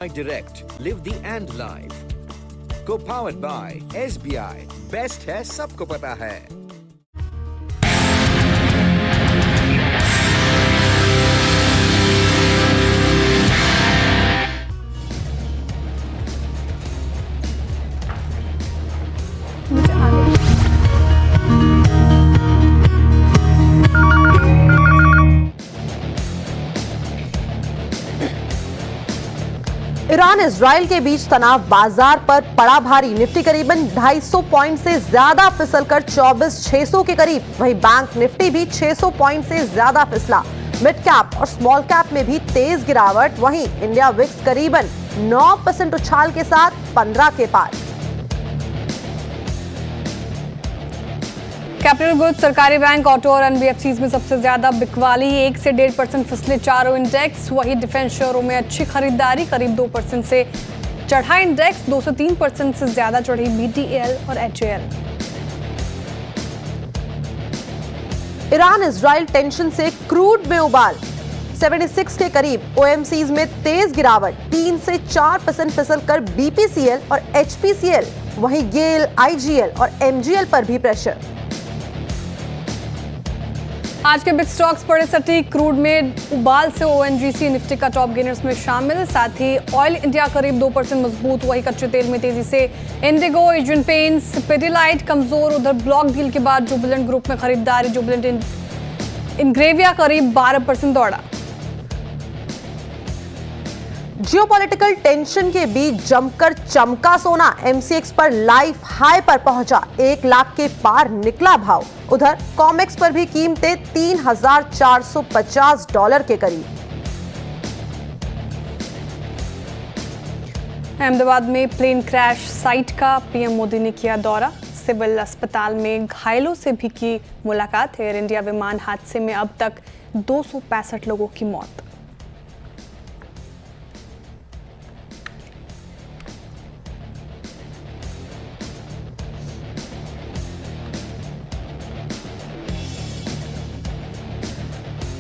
Direct, live the and life. Co-powered by SBI. Best है सबको पता है. ईरान इजराइल के बीच तनाव बाजार पर पड़ा भारी। निफ्टी करीबन 250 पॉइंट से ज्यादा फिसलकर 24,600 के करीब। वहीं बैंक निफ्टी भी 600 पॉइंट से ज्यादा फिसला। मिड कैप और स्मॉल कैप में भी तेज गिरावट। वहीं इंडिया विक्स करीबन 9% उछाल के साथ 15 के पार। कैपिटल गुड्स, सरकारी बैंक, ऑटो और एनबीएफसीज में सबसे ज्यादा बिकवाली। 1 से 1.5% फिसले चारों इंडेक्स। वही डिफेंस शेयरों में अच्छी खरीदारी, करीब 2% से चढ़ा इंडेक्स। 2 से 3% से ज्यादा चढ़ी बीटीएल और एचएएल। ईरान इजराइल टेंशन से क्रूड में उबाल 76 के करीब। ओएमसीज में तेज गिरावट। 3 से 4% फिसल कर बीपीसीएल और एचपीसीएल। वहीं गेल, आईजीएल और एमजीएल पर भी प्रेशर। आज के बिग स्टॉक्स पड़े सटीक। क्रूड में उबाल से ओएनजीसी निफ्टी का टॉप गेनर्स में शामिल। साथ ही ऑयल इंडिया करीब 2% मजबूत। वही कच्चे तेल में तेजी से इंडिगो, एशियन पेंट्स, पिडिलाइट कमजोर। उधर ब्लॉक डील के बाद जुबिलेंट ग्रुप में खरीदारी। जुबिलेंट इंग्रेविया करीब 12% दौड़ा। जियोपॉलिटिकल टेंशन के बीच जमकर चमका सोना। एमसीएक्स पर लाइफ हाई पर पहुंचा। 1 लाख के पार निकला भाव। उधर कॉमेक्स पर भी कीमतें $3,450 के करीब। अहमदाबाद में प्लेन क्रैश साइट का पीएम मोदी ने किया दौरा। सिविल अस्पताल में घायलों से भी की मुलाकात। एयर इंडिया विमान हादसे में अब तक 265 लोगों की मौत।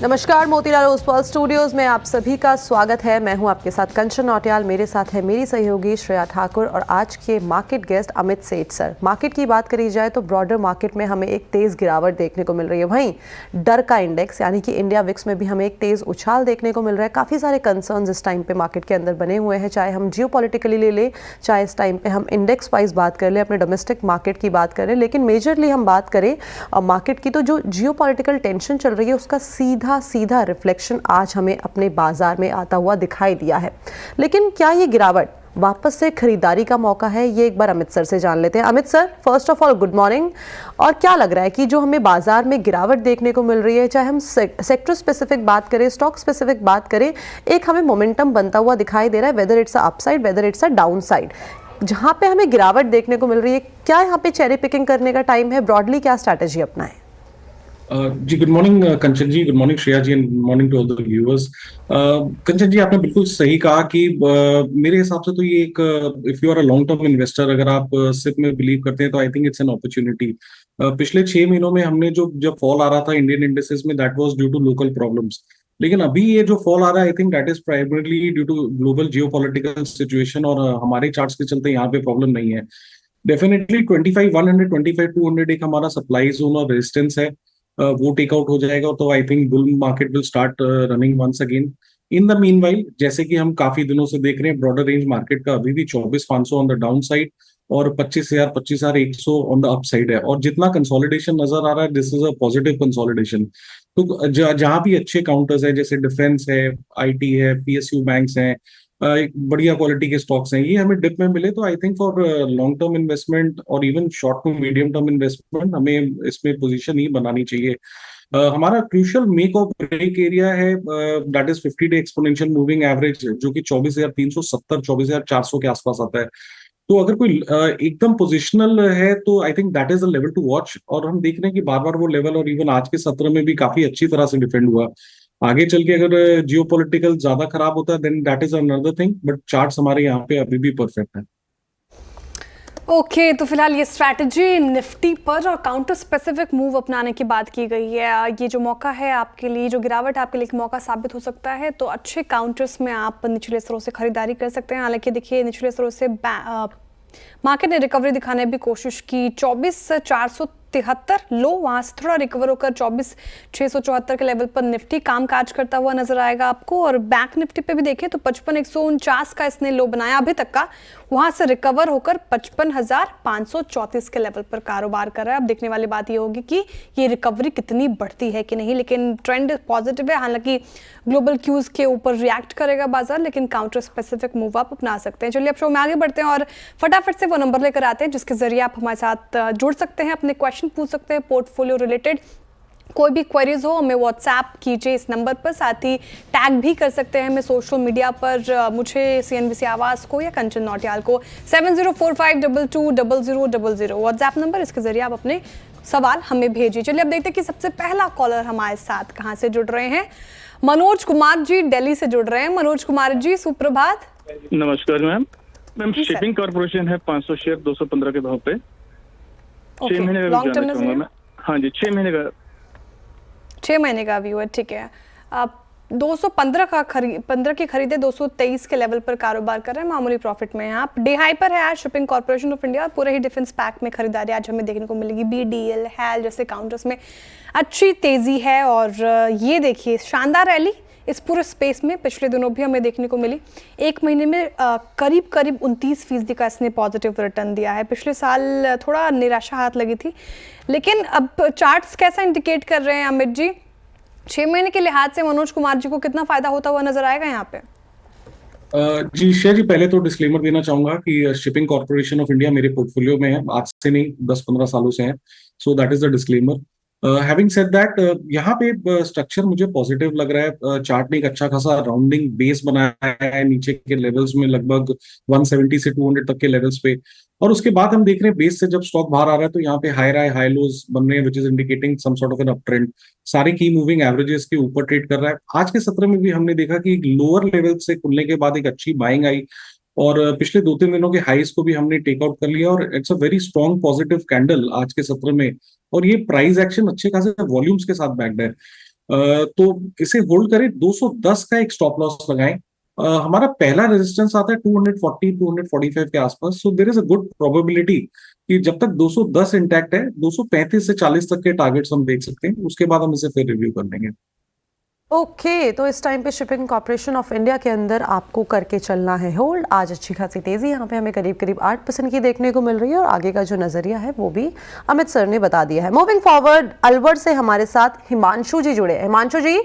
नमस्कार, मोतीलाल ओसवाल स्टूडियोज में आप सभी का स्वागत है। मैं हूं आपके साथ कंचन नौटियाल। मेरे साथ है मेरी सहयोगी श्रेया ठाकुर और आज के मार्केट गेस्ट अमित सेठ सर। मार्केट की बात करी जाए तो ब्रॉडर मार्केट में हमें एक तेज गिरावट देखने को मिल रही है। वहीं डर का इंडेक्स यानी कि इंडिया विक्स में भी हमें एक तेज उछाल देखने को मिल रहा है। काफ़ी सारे कंसर्न्स इस टाइम पे मार्केट के अंदर बने हुए हैं, चाहे हम जियोपॉलिटिकली ले लें, चाहे इस टाइम पे हम इंडेक्स वाइज बात कर लें, अपने डोमेस्टिक मार्केट की बात करें। लेकिन मेजरली हम बात करें मार्केट की तो जो जियोपॉलिटिकल टेंशन चल रही है उसका सीधा रिफ्लेक्शन आज हमें अपने बाजार में आता हुआ दिखाई दिया है। लेकिन क्या ये गिरावट वापस से खरीदारी का मौका है, ये एक बार अमित सर से जान लेते हैं। Amit sir, first of all good morning. और क्या लग रहा है कि जो हमें बाजार में गिरावट देखने को मिल रही है, चाहे हम सेक्टर स्पेसिफिक बात करें, स्टॉक स्पेसिफिक बात करें, एक हमें मोमेंटम बनता हुआ दिखाई दे रहा है, whether it's upside whether it's a down side. जहां पे हमें गिरावट देखने को मिल रही है, क्या यहाँ पे चेरी पिकिंग करने का टाइम है? ब्रॉडली क्या स्ट्रैटेजी अपनाएं? जी good morning Kanchan ji, good morning Shreya ji, and morning to all the viewers. Kanchan ji, आपने बिल्कुल सही कहा कि मेरे हिसाब से तो ये एक if you are a long term investor, अगर आप सिप में बिलीव करते हैं तो I think it's an opportunity. पिछले 6 महीनों में हमने जब फॉल आ रहा था इंडियन इंडेक्सेस में, that was due to local problems. लेकिन अभी ये जो फॉल आ रहा है, I think that is primarily due to global geopolitical situation, और हमारे चार्ट्स के चलते यहाँ पे प्रॉब्लम नहीं है। डेफिनेटली 25,100 25,200 एक हमारा सप्लाई जोन और रेजिस्टेंस है, वो टेक आउट हो जाएगा तो I think bull market will start running once again. In the meanwhile, जैसे कि हम काफी दिनों से देख रहे हैं, ब्रॉडर रेंज मार्केट का अभी भी 24,500 ऑन द डाउन साइड और 25,100 ऑन द अप साइड है। और जितना कंसोलिडेशन नजर आ रहा है, this is a positive consolidation. तो जहां भी अच्छे काउंटर्स है, जैसे डिफेंस है, आईटी है, पीएसयू बैंक्स हैं, बढ़िया क्वालिटी के स्टॉक्स हैं, ये हमें डिप में मिले तो I think for long term investment और even short to medium term investment हमें इसमें पोजीशन ही बनानी चाहिए। हमारा क्रूशियल मेक और ब्रेक एरिया है, that is 50 day exponential moving average, जो कि 24,370 24,400 के आसपास आता है। तो अगर कोई एकदम पोजिशनल है तो I think that is the level to watch. और हम देख रहे हैं कि बार बार वो लेवल, और इवन आज के सत्र में भी काफी अच्छी तरह से डिफेंड हुआ। आगे चल के अगर जियोपॉलिटिकल ज्यादा खराब होता है then that is another thing, but charts हमारे यहाँ पे अभी भी परफेक्ट है। ओके तो फिलहाल ये स्ट्रैटेजी निफ्टी पर और काउंटर स्पेसिफिक मूव अपनाने की बात की गई है। ये जो मौका है आपके लिए, जो गिरावट आपके लिए एक मौका साबित हो सकता है, तो अच्छे काउंटर्स में आप निचले स्तरों से खरीदारी कर सकते हैं। हालांकि देखिए निचले स्तरों से मार्केट ने रिकवरी दिखाने की कोशिश की। 24,473 लो, वहां से थोड़ा रिकवर होकर 24,674 के लेवल पर निफ्टी कामकाज करता हुआ नजर आएगा आपको। और बैंक निफ्टी पे भी देखें तो 55,149 का इसने लो बनाया अभी तक का, वहां से रिकवर होकर 55,534 के लेवल पर कारोबार कर रहा है। अब देखने वाली बात ये होगी कि ये रिकवरी कितनी बढ़ती है कि नहीं, लेकिन ट्रेंड पॉजिटिव है। हालांकि ग्लोबल क्यूज के ऊपर रिएक्ट करेगा बाजार, लेकिन काउंटर स्पेसिफिक मूव आप अपना सकते हैं। चलिए अब शो में आगे बढ़ते हैं और फटाफट से वो नंबर लेकर आते हैं जिसके जरिए आप हमारे साथ जुड़ सकते हैं, अपने क्वेश्चन पूछ सकते हैं, पोर्टफोलियो रिलेटेड कोई भी क्वेरीज हो हमें व्हाट्सएप कीजिए इस नंबर पर। साथ ही टैग भी कर सकते हैं हमें सोशल मीडिया पर, मुझे CNBC आवाज़ को या कंचन नौटियाल को 7045220000 व्हाट्सएप नंबर, इसके जरिए आप अपने सवाल हमें भेजिए। चलिए अब देखते हैं कि सबसे पहला कॉलर हमारे साथ कहाँ से जुड़ रहे हैं। मनोज कुमार जी दिल्ली से जुड़ रहे हैं। मनोज कुमार जी सुप्रभात। नमस्कार मैम। शिपिंग कॉर्पोरेशन है 500 शेयर 215 के भाव पे। 6 महीने का लॉन्ग टर्म चाहूंगा मैं। हाँ जी, 6 महीने का व्यू है। ठीक है, आप 215 की खरीदे 223 के लेवल पर कारोबार कर रहे हैं, मामूली प्रॉफिट में हैं आप। डे हाई पर है आज शिपिंग कॉर्पोरेशन ऑफ इंडिया, पूरे ही डिफेंस पैक में खरीदारी आज हमें देखने को मिलेगी। BDL, HAL जैसे काउंटर्स में अच्छी तेजी है और ये देखिए शानदार रैली इस पूरे स्पेस में पिछले दिनों भी हमें देखने को मिली। एक महीने में करीब 29% का इसने पॉजिटिव रिटर्न दिया है। पिछले साल थोड़ा निराशा हाथ लगी थी, लेकिन अब चार्ट्स कैसा इंडिकेट कर रहे हैं अमित जी? 6 महीने के लिहाज से मनोज कुमार जी को कितना फायदा होता हुआ नजर आएगा यहाँ पे? जी श्रेया जी, पहले तो डिस्क्लेमर देना चाहूंगा कि शिपिंग कॉर्पोरेशन ऑफ इंडिया मेरे पोर्टफोलियो में है, आज से नहीं 10-15 सालों से है। So that is the disclaimer. Having said that, यहाँ पे स्ट्रक्चर मुझे पॉजिटिव लग रहा है। चार्ट ने एक अच्छा खासा राउंडिंग बेस बनाया है नीचे के लेवल्स में, लगभग 170 से 200 तक के लेवल्स पे। और उसके बाद हम देख रहे हैं बेस से जब स्टॉक बाहर आ रहा है तो यहाँ पे हाई लोज बन रहे हैं, which is indicating some sort of an up trend. सारे की मूविंग एवरेजेस के ऊपर ट्रेड कर रहा है। आज के सत्र में भी हमने देखा कि लोअर लेवल से खुलने के बाद एक अच्छी बाइंग आई और पिछले 2-3 दिनों के हाईस को भी हमने टेक आउट कर लिया और it's a very strong positive candle आज के सत्र में। और ये प्राइस एक्शन अच्छे खासे वॉल्यूम्स के साथ बैक्ड है। तो इसे होल्ड करें, 210 का एक स्टॉप लॉस लगाएं। हमारा पहला रेजिस्टेंस आता है 240-245 के आसपास। So there is a good probability कि जब तक 210 इंटैक्ट है 235 से 40 तक के टारगेट्स हम देख सकते हैं। उसके बाद हम इसे फिर रिव्यू कर लेंगे। ओके, तो इस टाइम पे शिपिंग कॉर्पोरेशन ऑफ इंडिया के अंदर आपको करके चलना है होल्ड। आज अच्छी खासी तेजी यहाँ पे हमें करीब 8% की देखने को मिल रही है और आगे का जो नजरिया है वो भी अमित सर ने बता दिया है। मूविंग फॉरवर्ड, अलवर से हमारे साथ हिमांशु जी जुड़े। Himanshu ji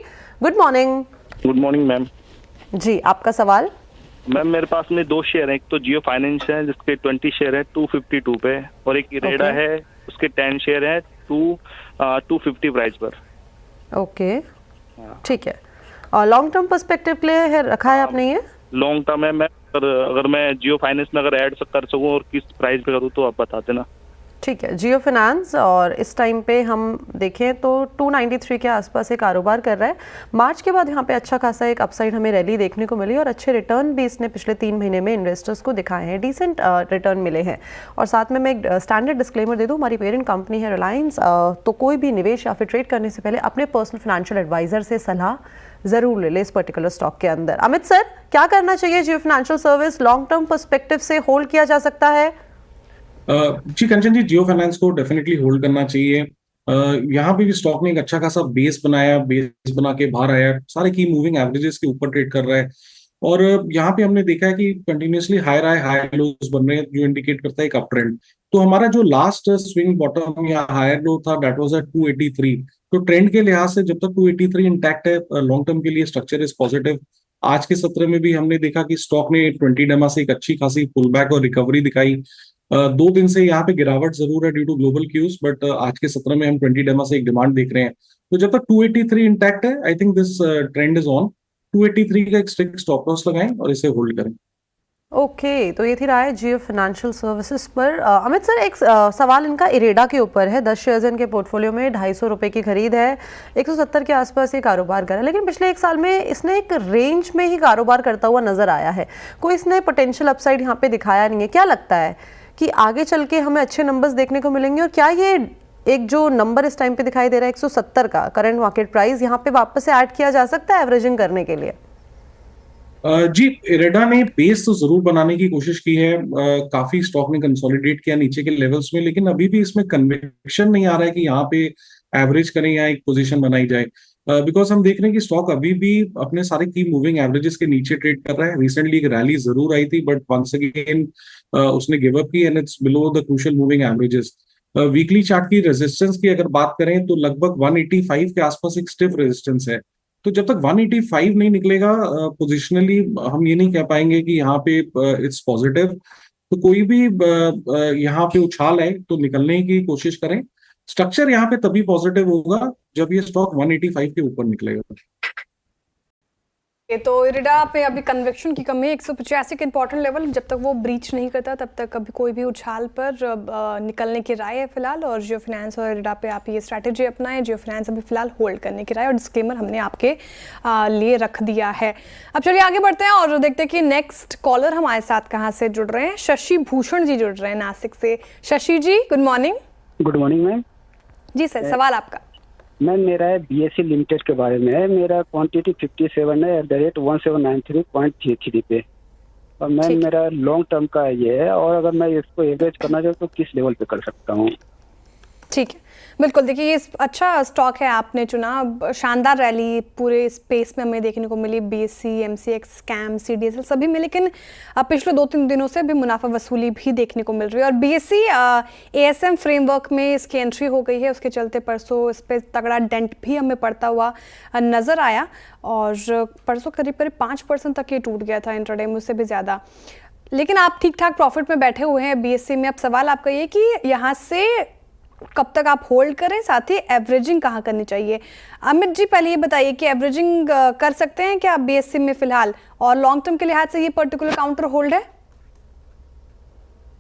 good morning. Good morning ma'am जी, आपका सवाल? मैम मेरे पास में 2 शेयर हैं। एक तो जियो फाइनेंस है जिसके 20 शेयर है 252 पे, और एक इरेडा है उसके 10 शेयर है 250 प्राइस पर। ओके ठीक है, और लॉन्ग टर्म पर्सपेक्टिव के लिए रखा है आपने ये? लॉन्ग टर्म है मैं, अगर मैं जियो फाइनेंस में अगर ऐड कर सकूं और किस प्राइस पे करूं तो आप बता देना। ठीक है, जियो फाइनेंस, और इस टाइम पे हम देखें तो 293 के आसपास एक कारोबार कर रहा है। मार्च के बाद यहाँ पे अच्छा खासा एक अपसाइड हमें रैली देखने को मिली और अच्छे रिटर्न भी इसने पिछले 3 महीने में इन्वेस्टर्स को दिखाए हैं, डिसेंट रिटर्न मिले हैं। और साथ में मैं एक स्टैंडर्ड डिस्क्लेमर दे दूँ, हमारी पेरेंट कंपनी है रिलायंस, तो कोई भी निवेश या फिर ट्रेड करने से पहले अपने पर्सनल फाइनेंशियल एडवाइजर से सलाह जरूर ले इस पर्टिकुलर स्टॉक के अंदर। अमित सर, क्या करना चाहिए? Jio financial service long term perspective से होल्ड किया जा सकता है? जी कंचन जी, जियो फाइनेंस को डेफिनेटली होल्ड करना चाहिए। यहाँ पे भी स्टॉक ने एक अच्छा खासा बेस बनाया, बेस बना के बाहर आया, सारे की मूविंग एवरेजेस के ऊपर ट्रेड कर रहा है। और यहाँ पे हमने देखा है कि कंटिन्यूसली हाई लोज बन रहे हैं जो इंडिकेट करता है एक अप ट्रेंड। तो हमारा जो लास्ट स्विंग बॉटम या हायर लो था दैट वाज एट 283। तो ट्रेंड के लिहाज से जब तक 283 इंटैक्ट है, लॉन्ग टर्म के लिए स्ट्रक्चर इज पॉजिटिव। आज के सत्र में भी हमने देखा कि स्टॉक ने 20 डेमा से एक अच्छी खासी पुल बैक और रिकवरी दिखाई। 2 दिन से यहाँ पे गिरावट जरूर है due to global cues, but आज के सत्र में हम 20 डेमा से एक डिमांड देख रहे हैं। तो जब तक 283 इंटैक्ट है, I think this trend is on. 283 का एक स्ट्रिक्ट स्टॉप लॉस लगाएं और इसे होल्ड करें। ओके, तो ये थी राय जियो फाइनेंशियल सर्विसेज पर। अमित सर, एक सवाल इनका इरेडा के ऊपर है। 10 शेयर्स इनके पोर्टफोलियो में, 250 रुपए की खरीद है, 170 के आसपास ये कारोबार कर रहा है, लेकिन पिछले 1 साल में इसने एक रेंज में ही कारोबार करता हुआ नजर आया है। कोई इसने पोटेंशियल अपसाइड यहाँ पे दिखाया नहीं है। क्या लगता है कि आगे चल के हमें अच्छे नंबर्स देखने को मिलेंगे? और क्या ये एक जो नंबर इस टाइम पे दिखाई दे रहा है 170 का करंट मार्केट प्राइस, यहाँ पे वापस से ऐड किया जा सकता है एवरेजिंग करने के लिए? जी, इरेडा ने बेस तो जरूर बनाने की कोशिश की है। काफी स्टॉक ने कंसोलिडेट किया नीचे के लेवल्स में, लेकिन अभी भी इसमें कन्विक्शन नहीं आ रहा है कि यहाँ पे एवरेज करें या एक पोजीशन बनाई जाए। बिकॉज हम देख रहे हैं कि स्टॉक अभी भी अपने सारे की मूविंग एवरेजेस के नीचे ट्रेड कर रहा है। रिसेंटली एक रैली जरूर आई थी, बट वंस अगेन उसने गिव अप की and it's below the crucial moving averages. Weekly chart की रेजिस्टेंस की अगर बात करें तो लगभग 185 के आसपास एक स्टिफ रेजिस्टेंस है। तो जब तक 185 नहीं निकलेगा पोजिशनली, हम ये नहीं कह पाएंगे कि यहाँ पे इट्स पॉजिटिव। तो कोई भी यहाँ पे उछाल है तो निकलने की कोशिश करें। स्ट्रक्चर यहाँ पे तभी पॉजिटिव होगा जब ये स्टॉक 185 के ऊपर निकलेगा। ये तो इरिडा पे अभी कन्विक्शन की कमी है, 185 का इंपॉर्टेंट लेवल, जब तक वो ब्रीच नहीं करता तब तक अभी कोई भी उछाल पर निकलने की राय है फिलहाल। और जियो फाइनेंस और इरिडा पे आप ये स्ट्रैटेजी अपनाएं। जियो फाइनेंस अभी फिलहाल होल्ड करने की राय और डिस्क्लेमर हमने आपके लिए रख दिया है। अब चलिए आगे बढ़ते हैं और देखते हैं कि नेक्स्ट कॉलर हमारे साथ कहाँ से जुड़ रहे हैं। शशि भूषण जी जुड़ रहे हैं नासिक से। Shashi ji good morning. Good morning ma'am. जी सर, सवाल आपका। मैम मेरा है बीएससी लिमिटेड के बारे में है। मेरा क्वांटिटी 57 है @1793.33 पे। और मैम ठीक। मेरा लॉन्ग टर्म का ये है, और अगर मैं इसको एवरेज करना चाहूँ तो किस लेवल पे कर सकता हूँ? ठीक है, बिल्कुल। देखिए ये अच्छा स्टॉक है आपने चुना। शानदार रैली पूरे स्पेस में हमें देखने को मिली, बीएससी, एमसीएक्स, कैम, सीडीएसएल सभी में। लेकिन पिछले 2-3 दिनों से भी मुनाफा वसूली भी देखने को मिल रही है। और बीएससी एएसएम फ्रेमवर्क में इसकी एंट्री हो गई है, उसके चलते परसों इस पर तगड़ा डेंट भी हमें पड़ता हुआ नजर आया। और परसों करीब करीब 5% तक ये टूट गया था इंट्राडे में, उससे भी ज़्यादा। लेकिन आप ठीक ठाक प्रॉफिट में बैठे हुए हैं बीएससी में। अब सवाल आपका ये कि यहाँ से कब तक आप होल्ड करें, साथ ही एवरेजिंग कहाँ करनी चाहिए? अमित जी पहले ये बताइए कि एवरेजिंग कर सकते हैं क्या आप बीएससी में फिलहाल, और लॉन्ग टर्म के लिहाज से ये पर्टिकुलर काउंटर होल्ड है?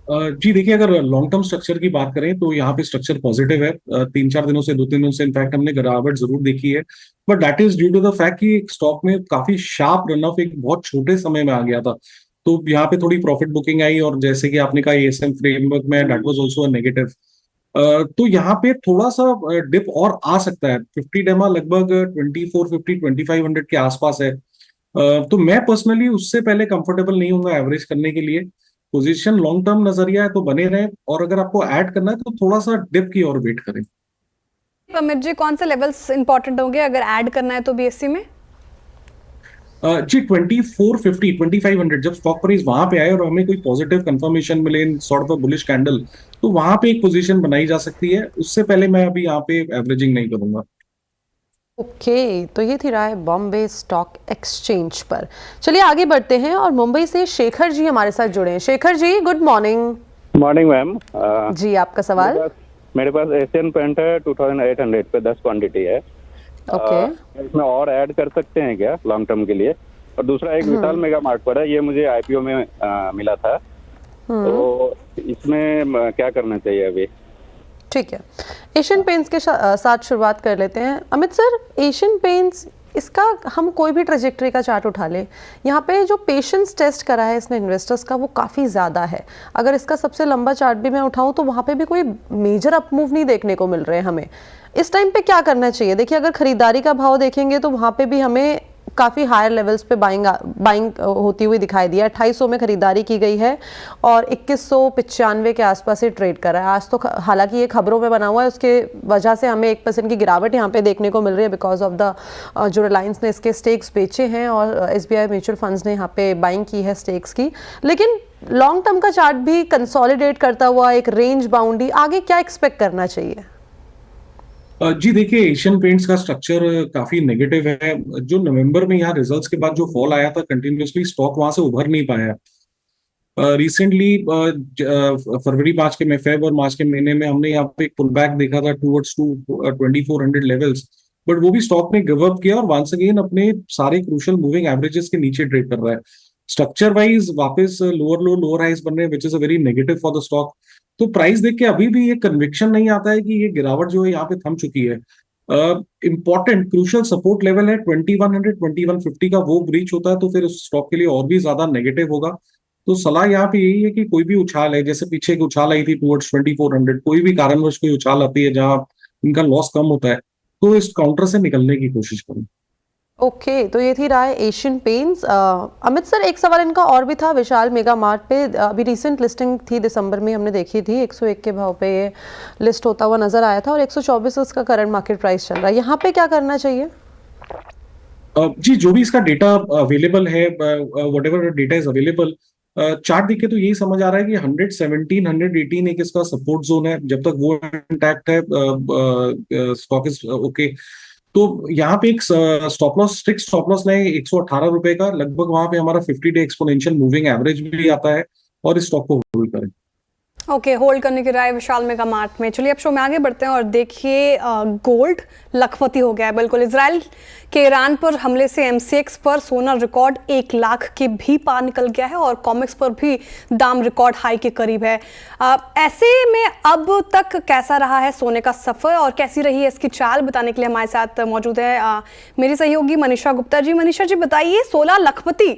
जी देखिए, अगर लॉन्ग टर्म स्ट्रक्चर की बात करें तो यहाँ पे स्ट्रक्चर पॉजिटिव है। 3-4 दिनों से, 2-3 दिनों से इनफैक्ट हमने गिरावट जरूर देखी है, but that is due to the fact कि स्टॉक में काफी शार्प रन ऑफ एक बहुत छोटे समय में आ गया था। तो यहाँ पे थोड़ी प्रॉफिट बुकिंग आई, और जैसे कि आपने कहा एएसएम फ्रेमवर्क में that was also a negative. तो यहाँ पे थोड़ा सा डिप और आ सकता है। 50 डेमा लगभग 2450-2500 के आसपास है। तो मैं पर्सनली उससे पहले कंफर्टेबल नहीं हूँ एवरेज करने के लिए। पोजीशन लॉन्ग टर्म नजरिया है तो बने रहे, और अगर आपको ऐड करना है तो थोड़ा सा डिप की और वेट करें। अमित जी कौन से लेवल्स इंपॉर्टेंट होंगे अगर ऐड करना है तो बीएससी में? जी 2450-2500 जब स्टॉक प्राइस वहां पे आए और हमें कोई पॉजिटिव कंफर्मेशन मिले in sort of bullish candle, तो वहां पे एक पोजीशन बनाई जा सकती है। उससे पहले मैं अभी यहाँ पे एवरेजिंग नहीं करूंगा। ओके, तो ये थी राय बॉम्बे स्टॉक एक्सचेंज पर। चलिए आगे बढ़ते हैं और मुंबई से शेखर जी हमारे साथ जुड़े हैं। Shekhar ji good morning. Morning ma'am. जी आपका सवाल। मेरे पास एशियन पेंट है 2800 पे 10 क्वांटिटी है। ओके। इसमें और ऐड कर सकते हैं क्या लॉन्ग टर्म के लिए? और दूसरा एक विशाल मेगा मार्ट पर है, ये मुझे आईपीओ में मिला था, तो इसमें क्या करना चाहिए अभी? ठीक है, एशियन पेंट्स के साथ शुरुआत कर लेते हैं। अमित सर, एशियन पेंट्स, इसका हम कोई भी ट्रेजेक्टरी का चार्ट उठा लें, यहाँ पे जो पेशेंस टेस्ट करा है इसने इन्वेस्टर्स का वो काफ़ी ज़्यादा है। अगर इसका सबसे लंबा चार्ट भी मैं उठाऊँ तो वहाँ पे भी कोई मेजर अप मूव नहीं देखने को मिल रहे हैं हमें। इस टाइम पे क्या करना चाहिए? देखिए अगर खरीदारी का भाव देखेंगे तो वहाँ पे भी हमें काफ़ी हायर लेवल्स पे बाइंग होती हुई दिखाई दिया। 2800 में खरीदारी की गई है और 2195 के आसपास ही ट्रेड कर रहा है आज तो। हालांकि ये खबरों में बना हुआ है, उसके वजह से हमें 1% की गिरावट यहाँ पे देखने को मिल रही है बिकॉज ऑफ द जो रिलायंस ने इसके स्टेक्स बेचे हैं और एसबीआई म्यूचुअल फंड्स ने यहाँ पे बाइंग की है स्टेक्स की। लेकिन लॉन्ग टर्म का चार्ट भी कंसोलिडेट करता हुआ एक रेंज बाउंडी, आगे क्या एक्सपेक्ट करना चाहिए? जी देखिए, एशियन पेंट्स का स्ट्रक्चर काफी नेगेटिव है। जो नवंबर में यहाँ रिजल्ट्स के बाद जो फॉल आया था कंटिन्यूअसली, स्टॉक वहां से उभर नहीं पाया। रिसेंटली फरवरी मार्च के में फेब और मार्च के महीने में हमने यहाँ पे एक पुल बैक देखा था टूवर्ड्स 2400 लेवल्स, बट वो भी स्टॉक ने गिव अप किया और वंस अगेन अपने सारे क्रूशियल मूविंग एवरेजेस के नीचे ट्रेड कर रहा है। स्ट्रक्चर वाइज वापस लोअर लो लोअर हाइज बन रहे हैं, which is a very negative for the stock. तो प्राइस देख के अभी भी ये कन्विक्शन नहीं आता है कि ये गिरावट जो है यहाँ पे थम चुकी है। इंपॉर्टेंट क्रूशियल सपोर्ट लेवल है 2100 2150 का, वो ब्रीच होता है तो फिर उस स्टॉक के लिए और भी ज्यादा नेगेटिव होगा। तो सलाह यहाँ पे यही है कि कोई भी उछाल है, जैसे पीछे एक उछाल आई थी टुवर्ड्स 2400, कोई भी कारणवश कोई उछाल आती है जहां इनका लॉस कम होता है, तो इस काउंटर से निकलने की कोशिश करें। ओके, तो ये थी राय एशियन पेंट्स। अमित सर, एक सवाल इनका और भी था। विशाल मेगा मार्ट पे अभी रिसेंट लिस्टिंग थी, दिसंबर में हमने देखी थी, 101 के भाव पे ये लिस्ट होता हुआ नजर आया था और 124 इसका करंट मार्केट प्राइस चल रहा है। यहाँ पे क्या करना चाहिए? जी, जो भी इसका डेटा अवेलेबल है, whatever data is available, chart देख के तो यही समझ आ रहा है कि 117 118 एक इसका सपोर्ट जोन है। जब तक वो इंटैक्ट है, स्टॉक इज ओके। तो यहाँ पे एक stop loss, strict stop loss लें 118 रुपए का लगभग, वहां पे हमारा 50 डे एक्सपोनेंशियल मूविंग एवरेज भी आता है, और इस स्टॉक को होल्ड करें। ओके, होल्ड करने की राय विशाल मेगा मार्ट में। चलिए अब शो में आगे बढ़ते हैं और देखिए गोल्ड लखपति हो गया है बिल्कुल। इजराइल के ईरान पर हमले से एमसीएक्स पर सोना रिकॉर्ड 1 लाख के भी पार निकल गया है और कॉमेक्स पर भी दाम रिकॉर्ड हाई के करीब है। ऐसे में अब तक कैसा रहा है सोने का सफर और कैसी रही है इसकी चाल, बताने के लिए हमारे साथ मौजूद है मेरी सहयोगी मनीषा गुप्ता जी। मनीषा जी बताइए, 16 लखपति।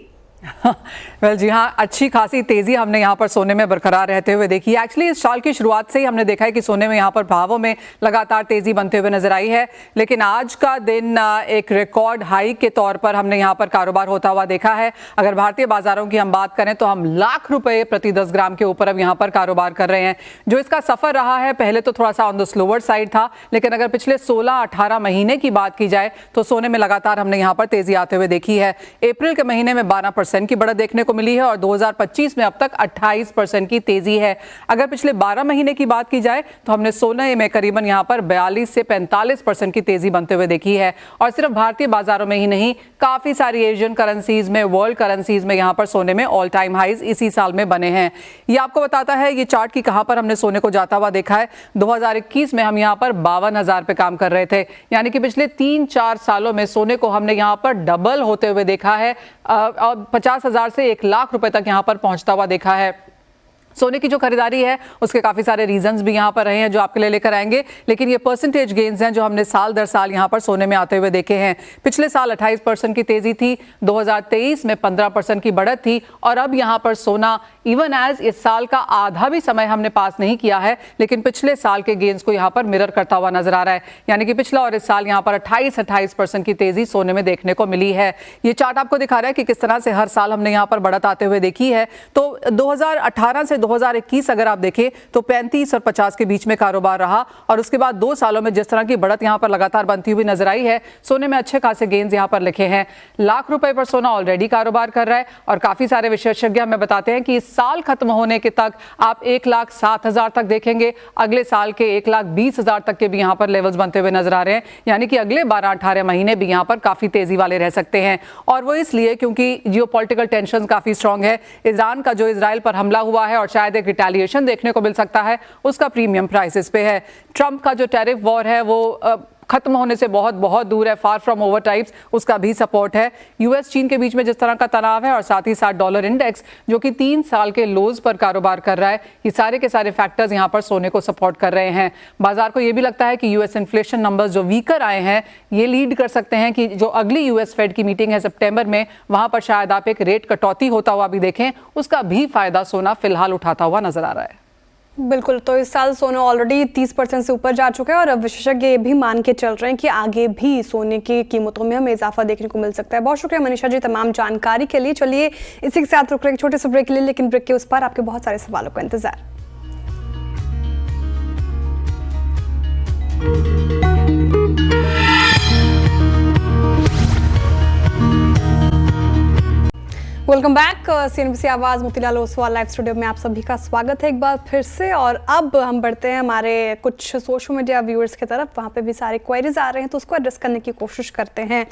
वेल जी हाँ, अच्छी खासी तेजी हमने यहाँ पर सोने में बरकरार रहते हुए देखी है। एक्चुअली इस साल की शुरुआत से ही हमने देखा है कि सोने में यहाँ पर भावों में लगातार तेजी बनते हुए नजर आई है, लेकिन आज का दिन एक रिकॉर्ड हाई के तौर पर हमने यहाँ पर कारोबार होता हुआ देखा है। अगर भारतीय बाजारों की हम बात करें तो हम लाख रुपए प्रति 10 ग्राम के ऊपर अब यहाँ पर कारोबार कर रहे हैं। जो इसका सफर रहा है, पहले तो थोड़ा सा ऑन द स्लोअर साइड था, लेकिन अगर पिछले 16-18 महीने की बात की जाए तो सोने में लगातार हमने यहाँ पर तेजी आते हुए देखी है। अप्रैल के महीने में 12% की बढ़त देखने को मिली है और 2025 में अब तक 28% की तेजी है। अगर पिछले 12 महीने की बात की जाए तो हमने सोने में करीबन यहां पर 42 से 45% की तेजी बनते हुए देखी है। और सिर्फ भारतीय बाजारों में ही नहीं, काफी सारी एशियन करेंसीज में, वर्ल्ड करेंसीज में यहां पर सोने में ऑल टाइम हाइज इसी साल में बने हैं। ये आपको बताता है ये चार्ट की कहां पर हमने सोने को जाता हुआ देखा है। 2021 में हम यहां पर 52,000 पे काम कर रहे थे, यानी कि पिछले 3-4 सालों में सोने को हमने यहां पर डबल होते हुए देखा है और 50,000 से 1 लाख रुपए तक यहां पर पहुंचता हुआ देखा है। सोने की जो खरीदारी है उसके काफी सारे रीजंस भी यहां पर रहे हैं जो आपके लिए लेकर आएंगे, लेकिन ये परसेंटेज गेन्स हैं जो हमने साल दर साल यहां पर सोने में आते हुए देखे हैं। पिछले साल 28% की तेजी थी, 2023 में 15% की बढ़त थी और अब यहां पर सोना इवन एज इस साल का आधा भी समय हमने पास नहीं किया है, लेकिन पिछले साल के गेन्स को यहां पर मिरर करता हुआ नजर आ रहा है। यानी कि पिछला और इस साल यहां पर 28% की तेजी सोने में देखने को मिली है। ये चार्ट आपको दिखा रहा है कि किस तरह से हर साल हमने यहां पर बढ़त आते हुए देखी है। तो 2018 से 2021 अगर आप देखें तो 35 और 50 के बीच में कारोबार रहा और उसके बाद 2 सालों में जिस तरह की बढ़त यहां पर लगातार बनती हुई नजर आई है, सोने में अच्छे खासे गेन्स यहां पर लिखे हैं। लाख रुपए पर सोना ऑलरेडी कारोबार कर रहा है और काफी सारे विशेषज्ञ हमें बताते हैं कि इस साल खत्म होने के तक आप 1,07,000 तक देखेंगे, अगले साल के 1,20,000 तक के भी यहां पर लेवल्स बनते हुए नजर आ रहे हैं। यानी कि अगले 12-18 महीने भी यहां पर काफी तेजी वाले रह सकते हैं और वो इसलिए क्योंकि जियोपॉलिटिकल टेंशन काफी स्ट्रांग है। ईरान का जो इजराइल पर हमला हुआ है और शायद एक रिटेलिएशन देखने को मिल सकता है, उसका प्रीमियम प्राइसेस पे है। ट्रंप का जो टैरिफ वॉर है वो खत्म होने से बहुत बहुत दूर है, फार फ्रॉम ओवर टाइप्स, उसका भी सपोर्ट है। यूएस चीन के बीच में जिस तरह का तनाव है और साथ ही साथ डॉलर इंडेक्स जो कि 3 साल के लोज पर कारोबार कर रहा है, ये सारे के सारे फैक्टर्स यहां पर सोने को सपोर्ट कर रहे हैं। बाजार को ये भी लगता है कि यूएस इन्फ्लेशन नंबर्स जो वीकर आए हैं ये लीड कर सकते हैं कि जो अगली यूएस फेड की मीटिंग है सितंबर में, वहां पर शायद आप एक रेट कटौती होता हुआ भी देखें, उसका भी फायदा सोना फिलहाल उठाता हुआ नजर आ रहा है। बिल्कुल, तो इस साल सोना ऑलरेडी 30% से ऊपर जा चुका है और अब विशेषज्ञ ये भी मान के चल रहे हैं कि आगे भी सोने की कीमतों में हमें इजाफा देखने को मिल सकता है। बहुत शुक्रिया मनीषा जी तमाम जानकारी के लिए। चलिए इसी के साथ रुक रहे हैं छोटे से ब्रेक के लिए, लेकिन ब्रेक के उस पार आपके बहुत सारे सवालों का इंतजार। वेलकम बैक, सीएनबीसी आवाज मोतीलाल ओसवाल लाइव स्टूडियो में आप सभी का स्वागत है एक बार फिर से। और अब हम बढ़ते हैं हमारे कुछ सोशल मीडिया व्यूअर्स की तरफ, वहाँ पे भी सारे क्वेरीज आ रहे हैं तो उसको एड्रेस करने की कोशिश करते हैं।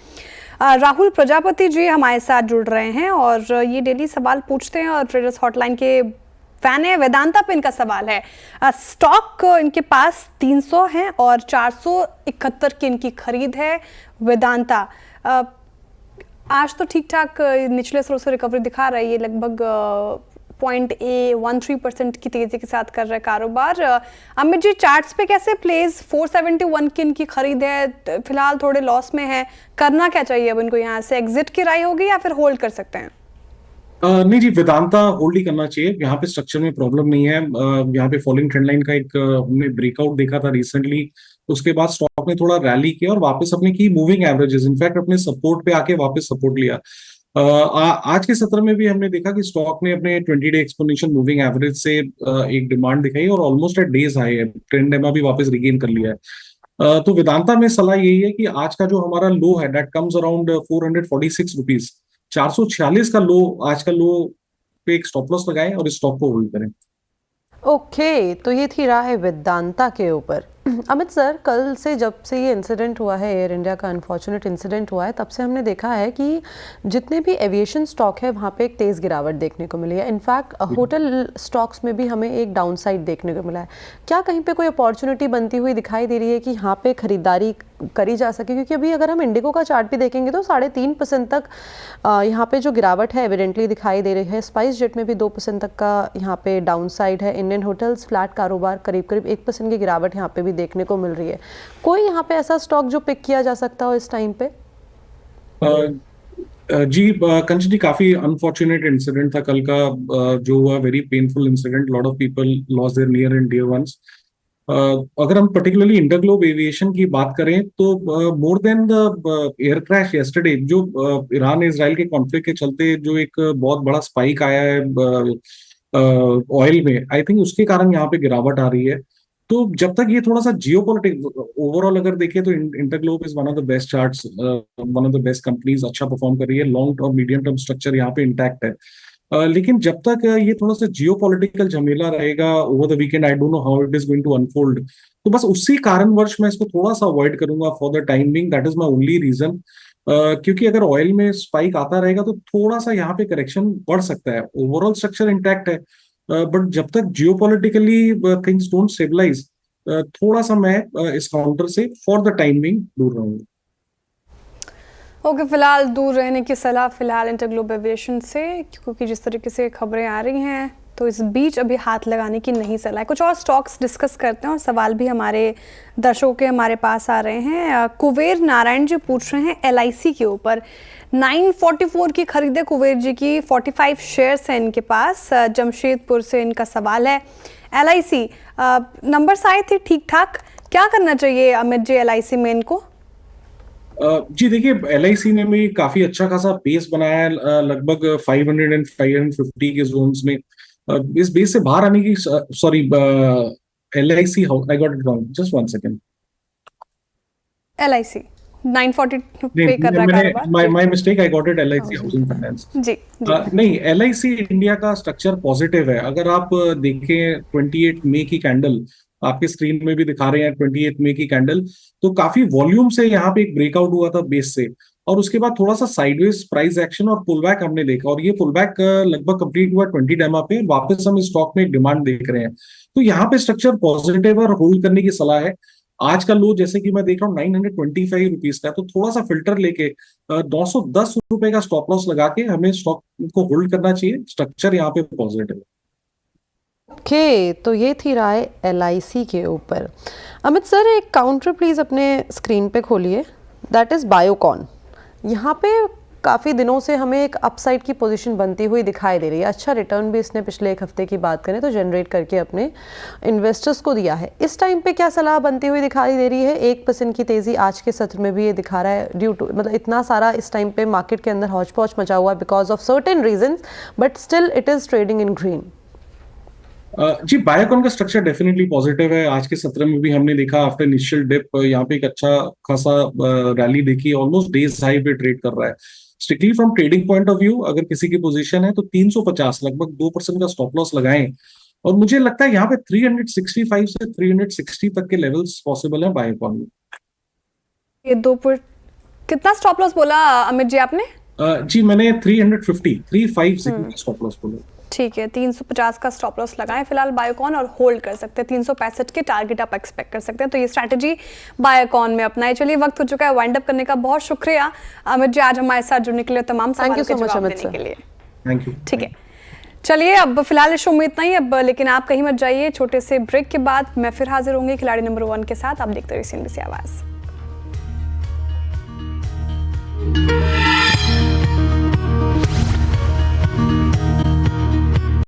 राहुल प्रजापति जी हमारे साथ जुड़ रहे हैं और ये डेली सवाल पूछते हैं और ट्रेडर्स हॉटलाइन के फैन है। वेदांता पे इनका सवाल है, स्टॉक इनके पास 300 है और 471 की इनकी खरीद है। वेदांता आज तो ठीक ठाक निचले स्तर से रिकवरी दिखा रहा है, ये लगभग 0.13% की तेजी के साथ कर रहे कारोबार। अमित जी चार्ट्स पे कैसे प्लेस? 471 की इनकी खरीद है, फिलहाल थोड़े लॉस में है, करना क्या चाहिए अब इनको? यहाँ से एग्जिट की राय होगी या फिर होल्ड कर सकते हैं? नहीं जी, वेदांता होल्ड ही करना चाहिए। यहाँ पे स्ट्रक्चर में प्रॉब्लम नहीं है। यहाँ पे फॉलिंग ट्रेंड लाइन का एक हमने ब्रेकआउट देखा था रिसेंटली। उसके बाद स्टॉक ने थोड़ा रैली किया और वापस अपने की मूविंग एवरेजेस, इनफैक्ट अपने सपोर्ट पे आके वापस सपोर्ट लिया। आज के सत्र में भी हमने देखा कि स्टॉक ने अपने 20-डे एक्सपोनेंशियल मूविंग एवरेज से एक डिमांड दिखाई और ऑलमोस्ट एट डेज हाई है। ट्रेंड एमा भी वापस रिगेन कर लिया है। तो वेदांता में सलाह यही है कि आज का जो हमारा लो है दैट कम्स अराउंड 446 रुपीज, 446 का लो, आज का लो पे एक स्टॉप लॉस लगाएं और इस स्टॉक को होल्ड करें। ओके, तो ये थी राय वेदांता के ऊपर। अमित सर, कल से जब से ये इंसिडेंट हुआ है, एयर इंडिया का अनफॉर्चुनेट इंसिडेंट हुआ है, तब से हमने देखा है कि जितने भी एविएशन स्टॉक है वहाँ पे एक तेज़ गिरावट देखने को मिली है। इनफैक्ट होटल स्टॉक्स में भी हमें एक डाउनसाइड देखने को मिला है। क्या कहीं पे कोई अपॉर्चुनिटी बनती हुई दिखाई दे रही है कि यहाँ पे खरीदारी करी जा सके? क्योंकि अभी अगर हम इंडिगो का चार्ट भी देखेंगे तो 3.5% तक यहाँ पे जो गिरावट है एविडेंटली दिखाई दे रही है। स्पाइस जेट में भी 2% तक का यहाँ पे डाउनसाइड है। इंडियन होटल्स फ्लैट कारोबार, करीब 1% की गिरावट यहाँ पे भी देखने को मिल रही है। कोई यहाँ पे ऐसा स्टॉक जो पिक किया जा सकता हो इस टाइम पे? जी कंचन जी, काफी अनफॉर्चुनेट इंसिडेंट था कल का जो हुआ। Very painful incident, lot of people loss their near and dear ones. अगर हम पर्टिकुलरली इंटरग्लोब एविएशन की बात करें तो more than the air crash yesterday, जो ईरान इजराइल के कॉन्फ्लिक्ट के चलते जो एक बहुत बड़ा स्पाइक आया है ऑयल में, आई थिंक उसके कारण यहाँ पे गिरावट आ रही है। तो जब तक ये थोड़ा सा जियोपॉलिटिक्स, ओवरऑल अगर देखें तो InterGlobe is one of the best charts, one of the best companies, अच्छा परफॉर्म कर रही है। लॉन्ग और मीडियम टर्म स्ट्रक्चर यहाँ पे इंटैक्ट है। लेकिन जब तक ये थोड़ा सा जियोपॉलिटिकल झमेला रहेगा over the weekend, I don't know how it is going to unfold. तो बस उसी कारणवश मैं इसको थोड़ा सा अवॉइड करूंगा for the time being. That is my only reason. क्योंकि अगर ऑयल में स्पाइक आता रहेगा तो थोड़ा सा यहाँ पे करेक्शन बढ़ सकता है। ओवरऑल स्ट्रक्चर इंटैक्ट है, बट जब तक जियोपॉलिटिकली थिंग्स डोंट स्टेबलाइज, थोड़ा सा मैं इस काउंटर से फॉर द टाइम बिंग दूर रहूंगा। ओके, फिलहाल दूर रहने की सलाह फिलहाल इंटरग्लोब एविएशन से, क्योंकि जिस तरीके से खबरें आ रही हैं तो इस बीच अभी हाथ लगाने की नहीं सलाह है। कुछ और स्टॉक्स डिस्कस करते हैं और सवाल भी हमारे दर्शकों के हमारे पास आ रहे हैं। कुबेर नारायण जी पूछ रहे हैं LIC के ऊपर। 944 की खरीदे कुबेर जी की, 45 शेयर्स हैं इनके पास। जमशेदपुर से इनका सवाल है। LIC नंबर्स आए थे ठीक ठाक, क्या करना चाहिए अमित जी LIC में इनको? जी देखिए, LIC ने भी काफी अच्छा खासा बेस बनाया है, लगभग 500 एंड 550 के जोन्स में। इस बेस से बाहर आने की, sorry LIC, I got it wrong, just one second. LIC 940 पे कर रहा है। My mistake, I got it, LIC housing finance. जी नहीं, LIC इंडिया का स्ट्रक्चर पॉजिटिव है। अगर आप देखें 28 मई की कैंडल, आपके स्क्रीन में भी दिखा रहे हैं 28 मई की कैंडल, तो काफी वॉल्यूम से यहाँ पे एक ब्रेकआउट हुआ था बेस से, और उसके बाद थोड़ा सा साइडवेज प्राइस एक्शन और पुल बैक हमने देखा, और ये पुल बैक लगभग कंप्लीट हुआ 20 डेमा पे। वापस हम इस स्टॉक में एक डिमांड देख रहे हैं, तो यहाँ पे स्ट्रक्चर पॉजिटिव और होल्ड करने की सलाह है। आज का लो जैसे कि मैं देख रहा हूँ 925 रुपीज का, तो थोड़ा सा फिल्टर लेके 910 रुपए का स्टॉप लॉस लगा के हमें स्टॉक को होल्ड करना चाहिए। स्ट्रक्चर यहाँ पे पॉजिटिव है। ओके, तो ये थी राय LIC के ऊपर। अमित सर, एक काउंटर प्लीज अपने स्क्रीन पे खोलिए, दैट इज बायोकॉन। यहाँ पे काफ़ी दिनों से हमें एक अपसाइड की पोजीशन बनती हुई दिखाई दे रही है। अच्छा रिटर्न भी इसने पिछले एक हफ्ते की बात करें तो जनरेट करके अपने इन्वेस्टर्स को दिया है। इस टाइम पे क्या सलाह बनती हुई दिखाई दे रही है? 1% की तेज़ी आज के सत्र में भी ये दिखा रहा है, ड्यू टू मतलब इतना सारा इस टाइम पे मार्केट के अंदर हौच पौच मचा हुआ है because of certain reasons, but still it is trading in green. जी, बायोकॉन का स्ट्रक्चर डेफिनेटली पॉजिटिव है। आज के सत्र में भी हमने देखा आफ्टर इनिशियल डिप यहाँ पे एक अच्छा खासा रैली देखी, ऑलमोस्ट डेज हाई पे ट्रेड कर रहा है। Strictly from trading point of view अगर किसी की पोजीशन है तो 350 लगभग 2% का स्टॉप लॉस लगाएं, और मुझे लगता है यहाँ पे 365 से 360 तक के लेवल्स पॉसिबल है बायोकॉन में। ये कितना स्टॉप लॉस बोला अमित जी आपने? जी मैंने 350 स्टॉप लॉस बोला। ठीक है, 350 का स्टॉप लॉस लगाएं फिलहाल बायोकॉन और होल्ड कर सकते हैं। 365 के टारगेट आप एक्सपेक्ट कर सकते हैं, तो ये स्ट्रैटेजी बायोकॉन में अपनाए। चलिए, वक्त हो चुका है वाइंड अप करने का। बहुत शुक्रिया अमित जी आज हमारे साथ जुड़ने के लिए, तमाम सवालों के जवाब देने के लिए। Thank you. ठीक है, चलिए अब फिलहाल इस शो में इतना ही। अब लेकिन आप कहीं मत जाइए, छोटे से ब्रेक के बाद मैं फिर हाजिर होंगी खिलाड़ी नंबर 1 के साथ। आप देखते रहिए CNBC आवाज।